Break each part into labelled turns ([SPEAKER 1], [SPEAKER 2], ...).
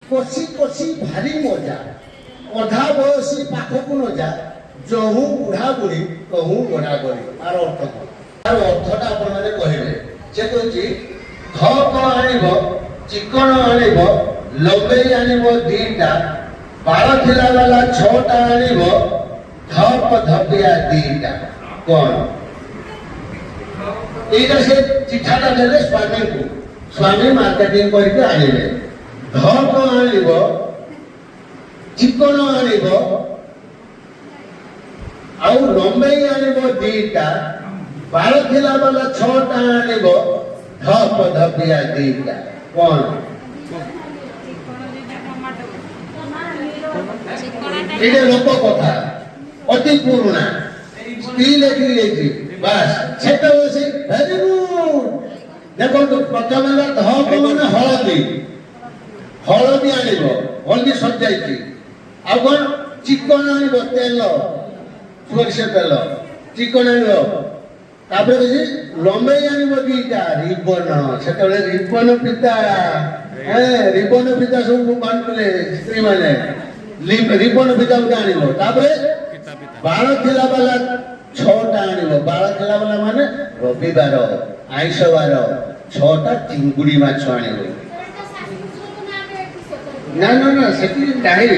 [SPEAKER 1] কষি কষি ভারি মজা অধা বয়সী পাখকু ন যা যহু বুঢ়া বুঢ়ী কহু গড়া গড়ি আর অর্থ কଣ তার অর্থটা আপনারা কহিবে সে কହୁଛି ধপ আনিব চিকণ আনিব লম্বেই আনিব দিটা বাଳ ଥିଲା ବାଲା ଛଅଟା ଆଣିବ ଧପ ଧପିଆ ଦିଟା କଣ এইটা সে চিঠাটা দেলে স্বামীকে স্বামী মার্কেটিং করকে আনিবে ধপ আনিব চিকণ আনিব ଆଉ ଲମ୍ବେଇ ଆଣିବ ଦିଟା ବାଳ ଥିଲା ବାଲା ଛଅଟା ଆଣିବ ଧପ ଧପିଆ ଦିଟା କଣ এটা লোক কথা অতি পুরোনা স্টিল এগিয়ে গেছি বাস সেটা হচ্ছে ভেরি গুড দেখুন প্রথমে ধপ মানে হলদি হলদি আনিব হলদি সজাইছি ଆଉ କଣ ଚିକଣ ଆଣିବ ତେଲ ସୋରିଷ ତେଲ ଚିକଣ ଆଣିବ ତାପରେ କିଛି ଲମ୍ବେଇ ଆଣିବ ଦିଟା ରିବନ ସେତେବେଳେ ରିବନ ପିତା ରିବନ ପିତା ସବୁ ବାଣ୍ଟୁଥିଲେ ସ୍ତ୍ରୀ ମାନେ ରିବନ ପିତା ଗୋଟେ ଆଣିବ ତାପରେ ବାଳ ଥିଲା ବାଲା ଛଅଟା ଆଣିବ ବାଳ ଥିଲା ବାଲା ମାନେ ରବିବାର ଆଇଁଷ ବାର ଛଅଟା ଚିଙ୍ଗୁଡି ମାଛ ଆଣିବ ନା ନା ନା ସେଠି ନାହିଁ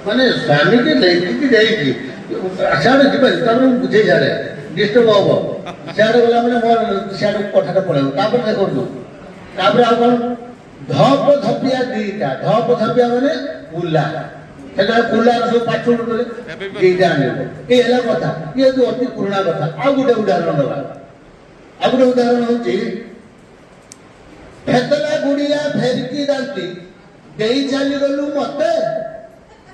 [SPEAKER 1] ମାନେ ସ୍ୱାମୀକି ନେଇକି ଦେଇକି ସିଆଡେ ଯିବେ ତାପରେ ମୁଁ ବୁଝେଇ ସାରେ ଡିଷ୍ଟର୍ବ ହବ ସିଆଡେ ଗଲା ମାନେ ମୋର ସିଆଡେ କଥାଟା ପଳେଇବ ତାପରେ ଦେଖନ୍ତୁ ତାପରେ ଆଉ କଣ ଧପ ଧପିଆ ଦିଟା ଧପ ଧପିଆ ମାନେ କୁଲା ସେତେବେଳେ କୁଲାର ସବୁ ପାଠ ଉଠୁଥିଲେ ଦିଟା ଆଣିବ ଏଇ ହେଲା କଥା ଇଏ ଯୋଉ ଅତି ପୁରୁଣା କଥା ଆଉ ଗୋଟେ ଉଦାହରଣ ଦେବା ଆଉ ଗୋଟେ ଉଦାହରଣ ହଉଛି ଫେତଲା ଗୁଡିଆ ଫେରିକି ଦାନ୍ତି ଦେଇ ଚାଲିଗଲୁ ମତେ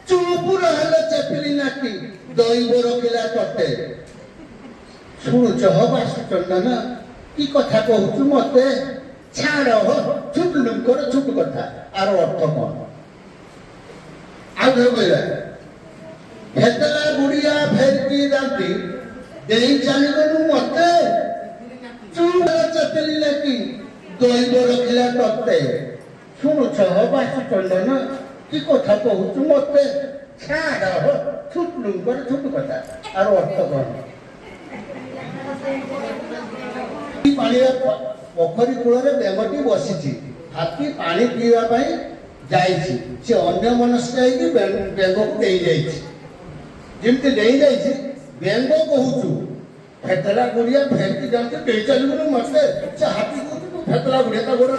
[SPEAKER 1] ଚୁପ ରହିଲେ ଚେପିଲି ନାକି ଦଇବ ରଖିଲା ତତେ ଶୁଣୁଛ ବାସ ଚନ୍ଦନ କି କଥା କହୁଛୁ ମତେ ଛାଡ ଛୁଟ ଲୋକର ଛୁଟ କଥା ଆର ଅର୍ଥ କଣ ଆଉ ଥରେ କହିବା ଫେତଲା ଗୁଡିଆ ଫେରିକି ଦାନ୍ତି ଦେଇ ଚାଲିଗଲୁ ମତେ ଚୁପ ଚେପିଲି ନାକି ଦଇବ ରଖିଲା ତତେ ଶୁଣୁଛ ବାସ ଚନ୍ଦନ କି କଥା କହୁଛୁ ମତେ ଛାଡ ଛୁଟ ଲୋକର ଛୁଟ କଥା ଆର ଅର୍ଥ କଣ ପାଣିର ପୋଖରୀ କୂଳରେ ବେଙ୍ଗଟି ବସିଛି ହାତୀ ପାଣି ପିଇବା ପାଇଁ ଯାଇଛି ସେ ଅନ୍ୟ ମନସ୍କ ହେଇକି ବେଙ୍ଗକୁ ଦେଇଯାଇଛି ଯେମିତି ଦେଇଯାଇଛି ବେଙ୍ଗ କହୁଛୁ ଫେତଲା ଗୁଡିଆ ଫେରିକି ଯାଆନ୍ତି ଦେଇ ଚାଲିବୁନୁ ମତେ ସେ ହାତୀ କହୁଛୁ ତୁ ଫେତଲା ଗୁଡିଆ ତା ଗୋଡ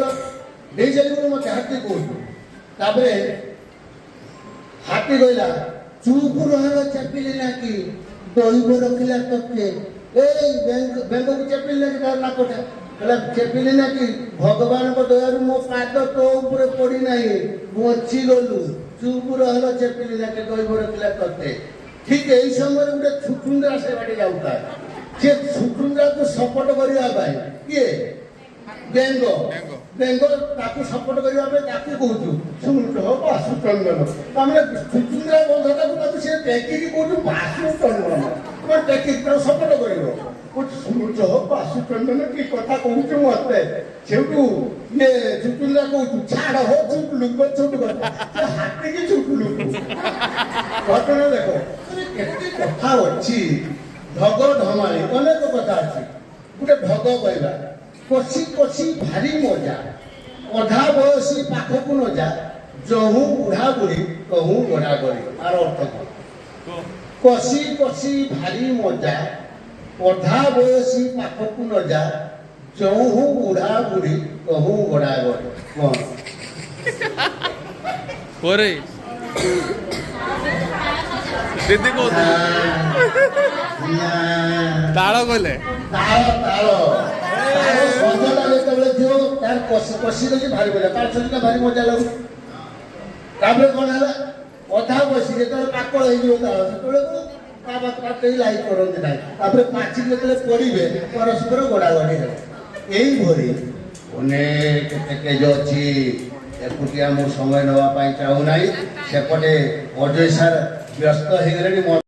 [SPEAKER 1] ଦେଇ ଚାଲିବୁନୁ ମତେ ହାତୀ କହୁଛୁ ତାପରେ ହାତୀ କହିଲା ଚୁପ ରହିବ ଚାପିଲି ନାକି ଦଇବ ରଖିଲା ତତେ ଏଇ ବେଙ୍ଗକୁ ଚେପିଲି ନାକି ତାର ନାକଟା କହିଲା ଚେପିଲି ନାକି ଭଗବାନଙ୍କ ଦୟାରୁ ମୋ ପାଦ ତୋ ଉପରେ ପଡି ନାହିଁ ବଞ୍ଚିଗଲୁ ଚୁପ ରହିବ ଚେପିଲି ନାକି ଦଇବ ରଖିଲା ତତେ ଠିକ ଏଇ ସମୟରେ ଗୋଟେ ଛୁଟୁଣ୍ଡା ସେ ବାଟେ ଯାଉଥାଏ ସେ ଛୁଟୁଣ୍ଡାକୁ ସପୋର୍ଟ କରିବା ପାଇଁ କିଏ ବେଙ୍ଗ ବେଙ୍ଗ ତାକୁ ସପୋର୍ଟ କରିବା ପାଇଁ ତାକୁ କହୁଛୁ ଶୁଣୁଛ ବାସୁ ଚନ୍ଦନ ତାମାନେ ଛୁଟୁଣ୍ଡା ବନ୍ଧଟାକୁ ତାକୁ ସେ ଟେକିକି କହୁଛୁ ବାସୁ ଚନ୍ଦନ ତୁମେ ଟେକିକି ତାକୁ ସପୋର୍ଟ କରିବ ଶୁଣୁଛ ବାସୁ ଚନ୍ଦନ କି କଥା କହୁଛୁ ମତେ ସେଠୁ ଇଏ ଛୁଟୁଣ୍ଡା କହୁଛୁ ଛାଡ ହଉ ଛୁଟ ଲୁକ ଛୁଟ କଥା ହାତୀକି ଛୁଟ ଲୁକ ଘଟଣା ଦେଖ କେତେ କଥା ଅଛି ଢଗ ଢମାଳି ଅନେକ କଥା ଅଛି ଗୋଟେ ଢଗ କହିବା କଷି କଷି ଭାରି ମଜା ଅଧା ବୟସୀ ପାଖକୁ ନ ଯା ଯହୁ ବୁଢା ବୁଢୀ କହୁ ଗଡା ଗଡି ଆର ଅର୍ଥ କଣ କଷି କଷି ଭାରି ମଜା ଅଧା ବୟସୀ ପାଖକୁ ନ ଯା ଯହୁ ବୁଢା ବୁଢୀ କହୁ ଗଡା ଗଡି କଣ
[SPEAKER 2] ପରେ ଦିଦି କହୁଥିଲେ ତାଳ କହିଲେ
[SPEAKER 1] ତାଳ ତାଳ ସଞ୍ଜଟା ଯେତେବେଳେ ଥିବ ତାର କଷି ଦେଉଛି ଭାରି ମଜା ତାର ସଞ୍ଜଟା ଭାରି ମଜା ଲାଗୁଛି ତାପରେ କଣ ହେଲା ଅଧା ବସି ଯେତେବେଳେ ପାକଳ ହେଇଯିବ ତାଳ ସେତେବେଳେ କେହି ଲାଇକ୍ କରନ୍ତି ନାହିଁ ତାପରେ ପାଚି ଯେତେବେଳେ ପଡିବେ ପରସ୍ପର ଗଡାଗଡି ହେବ ଏଇଭଳି ଅନେକ ପ୍ୟାକେଜ ଅଛି ଏକୁଟିଆ ମୁଁ ସମୟ ନେବା ପାଇଁ ଚାହୁଁନାହିଁ ସେପଟେ ଅଜୟ ସାର୍ ବ୍ୟସ୍ତ ହେଇଗଲେଣି